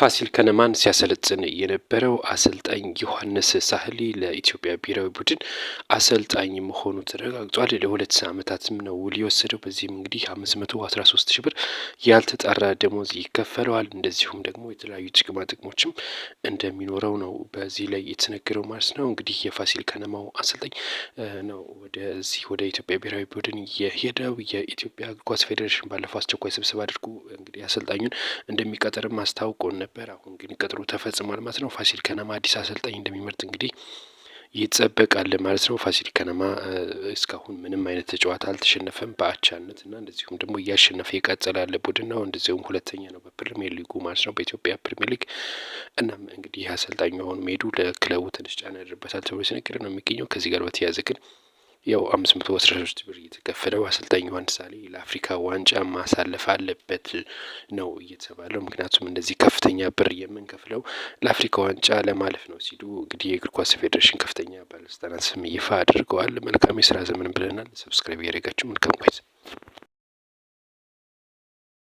ፋሲል ከነማን ሲያሰለጥን የነበረው አሰልጣኝ ዮሐንስ ሳህሌ ለኢትዮጵያ ብሔራዊ ቡድን አሰልጣኝ መሆኑ ተረጋግጧል። ለሁለት ዓመታትም ነው ውል የወሰደው። በዚህም እንግዲህ 513 ሺህ ብር ያልተጣራ ደሞዝ ይከፈለዋል። እንደዚሁም ደግሞ የተለያዩ ጥቅማ ጥቅሞችም እንደሚኖረው ነው በዚህ ላይ የተነገረው ማለት ነው። እንግዲህ የፋሲል ከነማው አሰልጣኝ ነው ወደዚህ ወደ ኢትዮጵያ ብሔራዊ ቡድን የሄደው። የኢትዮጵያ እግር ኳስ ፌዴሬሽን ባለፈው አስቸኳይ ስብሰባ አድርጎ እንግዲህ አሰልጣኙን እንደሚቀጠርም አስታውቆ ነበር። አሁን ግን ቅጥሩ ተፈጽሟል ማለት ነው። ፋሲል ከነማ አዲስ አሰልጣኝ እንደሚመርጥ እንግዲህ ይጠበቃል ማለት ነው። ፋሲል ከነማ እስካሁን ምንም አይነት ጨዋታ አልተሸነፈም በአቻነት እና እንደዚሁም ደግሞ እያሸነፈ የቀጠለ ያለ ቡድን ነው። እንደዚሁም ሁለተኛ ነው በፕሪሚየር ሊጉ ማለት ነው፣ በኢትዮጵያ ፕሪሚየር ሊግ። እናም እንግዲህ አሰልጣኙ አሁን መሄዱ ለክለቡ ትንሽ ጫና ያደርበታል ተብሎ ሲነገር ነው የሚገኘው። ከዚህ ጋር በተያያዘ ግን ያው 513 ብር እየተከፈለው አሰልጣኝ ዮሐንስ ሳህሌ ለአፍሪካ ዋንጫ ማሳለፍ አለበት ነው እየተባለው። ምክንያቱም እንደዚህ ከፍተኛ ብር የምንከፍለው ለአፍሪካ ዋንጫ ለማለፍ ነው ሲሉ እንግዲህ የእግር ኳስ ፌዴሬሽን ከፍተኛ ባለስልጣናት ስም ይፋ አድርገዋል። መልካም የስራ ዘመን ብለናል። ሰብስክራይብ ያደረጋችሁ መልካም ቆይታ